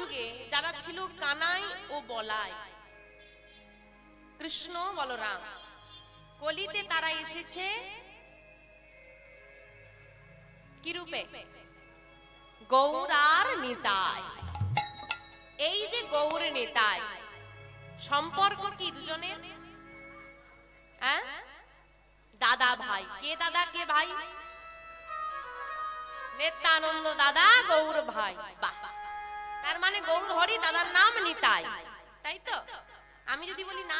যুগে যারা ছিল কানাই ও বলাই, কৃষ্ণ বলরাম, কলিতে তারা এসেছে কি রূপে? গৌর আর নিতাই। এই যে গৌর নিতাই সম্পর্ক কি দুজনের? হ্যাঁ, দাদা ভাই। কে দাদা কে ভাই? নিত্যানন্দ দাদা, গৌর ভাই। বাহ, তার মানে গৌর হরি দাদার নাম নিতাই, তাই তো? আমি যদি বলি না,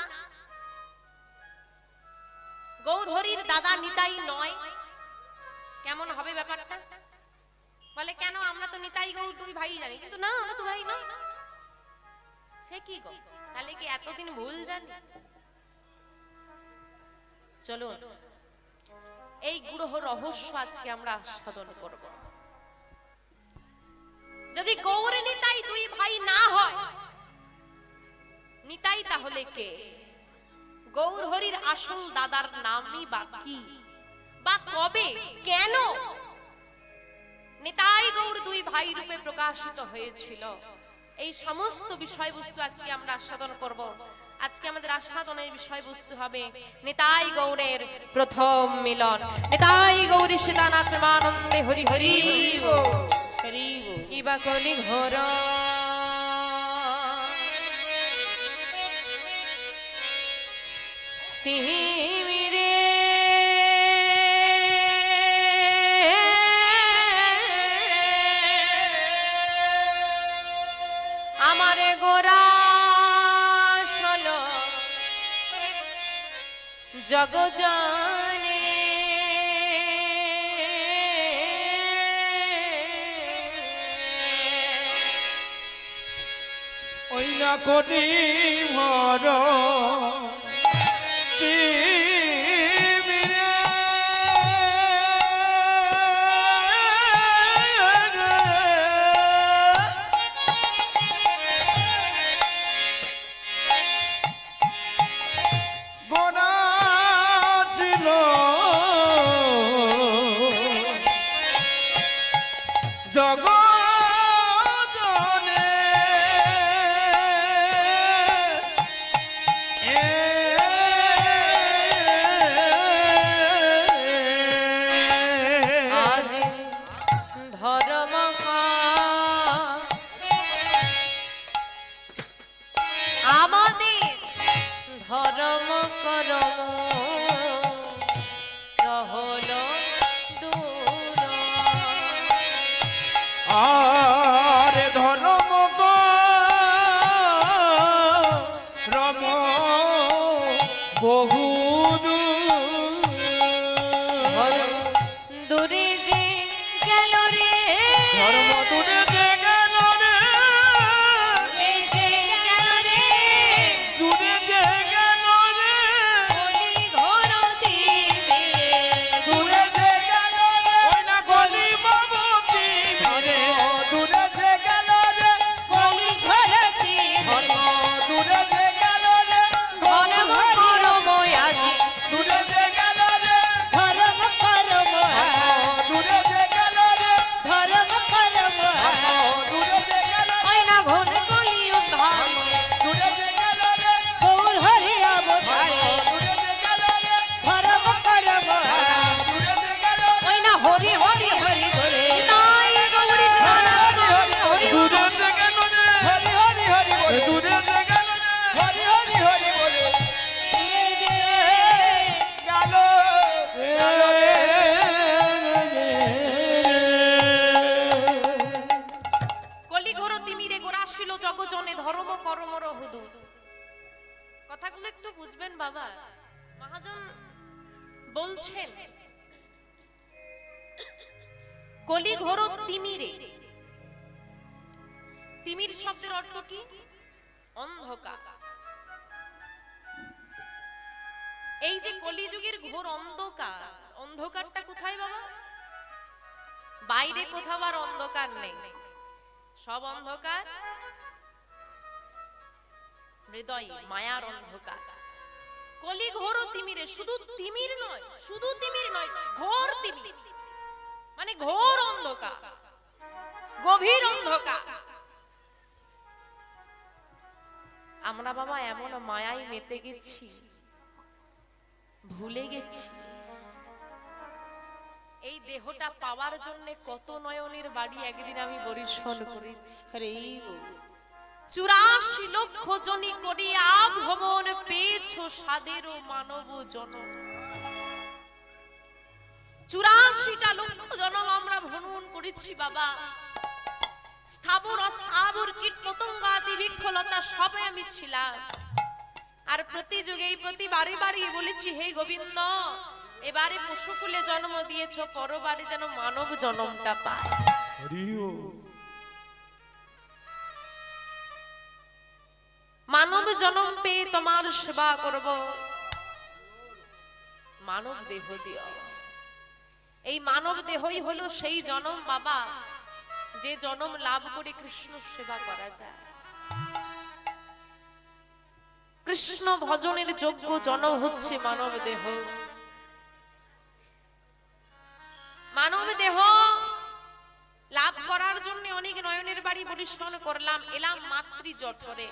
গৌর হরির দাদা নিতাই নয়, কেমন হবে ব্যাপারটা? বলে কেন, আমরা তো নিতাই গৌর দুই ভাই জানি, কিন্তু না, আমরা তো ভাই নয়। সে কি গো, তাহলে কি এতদিন ভুল জানি? চলো এই গুরহ রহস্য আজকে আমরা আস্বাদন করব। যদি গৌর নিতাই দুই ভাই না হয়, নিতাই তাহলে কে? গৌর হরির আসল দাদার নামই বা কি, বা কবে, কেন নিতাই গৌর দুই ভাই রূপে প্রকাশিত হয়েছিল, এই সমস্ত বিষয়বস্তু আজকে আমরা আস্বাদন করব। আজকে আমাদের আস্বাদনের বিষয়বস্তু হবে নিতাই গৌরের প্রথম মিলন। নিতাই গৌরী সীতানাথ প্রেমানন্দে হরি হরি কিবা কলি ঘোর তিমিরে আমারে গোরা শোনো জগজনে ওই না কোটি ভর আরে ধর্ম রম বহু দূরে যে গেল রে, ধর্ম দূরে যে গেল রে, এই যে গেল রে, দূরে যে গেল রে, কলি ঘোর দিবে, দূরে যে গেল রে, ওই না গলি বাবুতি ধরে, দূরে যে গেল রে, কলি ঘোর দিবে, দূরে যে গেল রে, ধর্ম করম আজি, দূরে যে গেল রে, ধর্ম করম, দূরে যে গেল রে, ধর্ম করম, দূরে যে গেল রে, ওই না ঘন কলি উদ্ধার, দূরে যে গেল রে, গৌর হরি অবতারে, দূরে যে গেল রে, ধর্ম করম, দূরে যে গেল রে, ওই না হরি হরি হরি করে, তাই গৌরী সীতানাথ হরি দূরে যে গেল রে, হরি হরি হরি বলে, দূরে যে গেল রে, হরি হরি হরি বলে, গেল রে। কলি ঘোর তিমিরে গোরাশিল জগজনে ধর্ম করমর হুদুদ। কথাগুলো একটু বুঝবেন বাবা। মহাজন বলছেন কলি ঘোর তিমিরে, তিমির শব্দের অর্থ কি? অন্ধকার। এই যে কলিযুগের ঘোর অন্ধকার, অন্ধকারটা কোথায় বাবা? বাইরে কোথাও আর অন্ধকার নেই, সব অন্ধকার হৃদয়, মায়ার অন্ধকার। কলি ঘোর তিমিরে, শুধু তিমির নয়, শুধু তিমির নয়, ঘোর তিমির, মানে ঘোর অন্ধকার, গভীর অন্ধকার। আমরা বাবা এমন মায়ায় মেতে গেছি, ভুলে গেছি এই দেহটা পাওয়ার জন্য কত নয়নের বাড়ি একদিন আমি বরিশন করেছি। 84 লক্ষ জনি করিয়া ভ্রমণ পেয়েছ সাদের মানব জনম। 84টা লক্ষ জনম আমরা ভ্রমণ করেছি বাবা। স্থাবর অস্থাবর কীট পতঙ্গ আদি বৃক্ষলতা সবে আমি ছিলাম। আর প্রতি যুগে প্রতি বারে বারে বলেছি, হে গোবিন্দ, এবারে পশুকুলে জন্ম দিয়েছ, পরবারে যেন মানব জন্মটা পায়। মানব জন্ম পেয়ে তোমার সেবা করব, মানব দেহ দিও। এই মানব দেহই হলো সেই জন্ম বাবা, যে জন্ম লাভ করে কৃষ্ণ সেবা করা যায়। কৃষ্ণ ভজনের যোগ্য জন্ম হচ্ছে মানব দেহ। মানব দেহ লাভ করার জন্য অনেক নয়নের বাড়ি পরিশ্রম করলাম, এলাম মাতৃ জঠরে,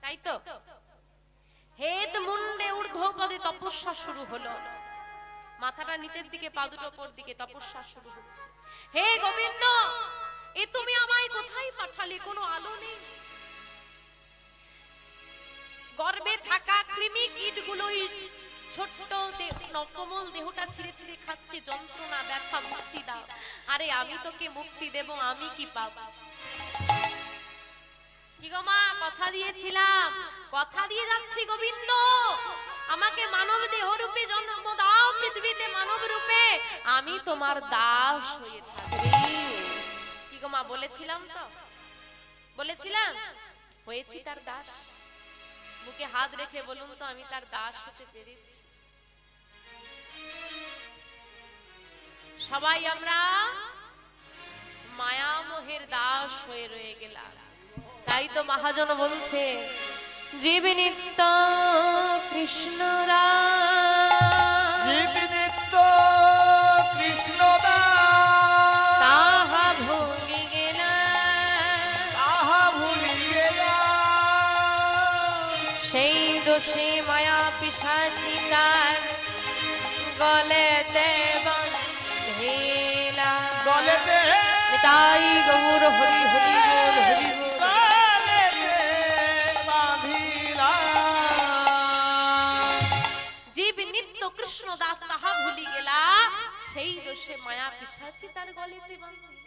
তাই তো? হেদ মুন্ডে ঊর্ধ্ব পদে তপস্যা শুরু হলো, মাথাটা নিচের দিকে পা দুটো উপর দিকে, তপস্যা শুরু হচ্ছে। হে গোবিন্দ, এ তুমি আমায় কোথায় পাঠালে? কোনো আলো নেই। গর্ভে থাকা কৃমি কীটগুলোই ছোট্ট কোমল দেহটা ছিঁড়ে ছিঁড়ে খাচ্ছে, যন্ত্রণা ব্যথা, মুক্তি দাও। আরে আমি তোকে মুক্তি দেব, আমি কি পাবো? কি গো মা, কথা দিয়েছিলাম, কথা দিয়ে যাচ্ছি গোবিন্দ, আমাকে মানব দেহ রূপে জন্ম দাও, পৃথিবীতে মানব রূপে আমি তোমার দাস হয়ে থাকবো। কি গো মা, বলেছিলাম তো, বলেছিলাম, হয়েছি তার দাস। বুকে হাত রেখে বলুন তো, আমি তার দাস হতে পেরেছি? সবাই আমরা মায়া মোহের দাস হয়ে রয়ে গেলাম। তাই তো মহাজন বলছে, জীব নিত্য কৃষ্ণ দাস, জীব নিত্য কৃষ্ণ দাস, তাহা ভুলি গেলাম, তাহা ভুলি গেলাম। সেই দোষে মায়া পিশাচি তার গলেতে বাঁধিলা। গলেতে তাই গৌর হরি হরি বল, হরি বল। গলেতে বাঁধিলাম। জীব নিত্য কৃষ্ণ দাস, তাহা ভুলি গেলা, সেই দোষে মায়া পিশাচি তার গলেতে বাঁধিলা।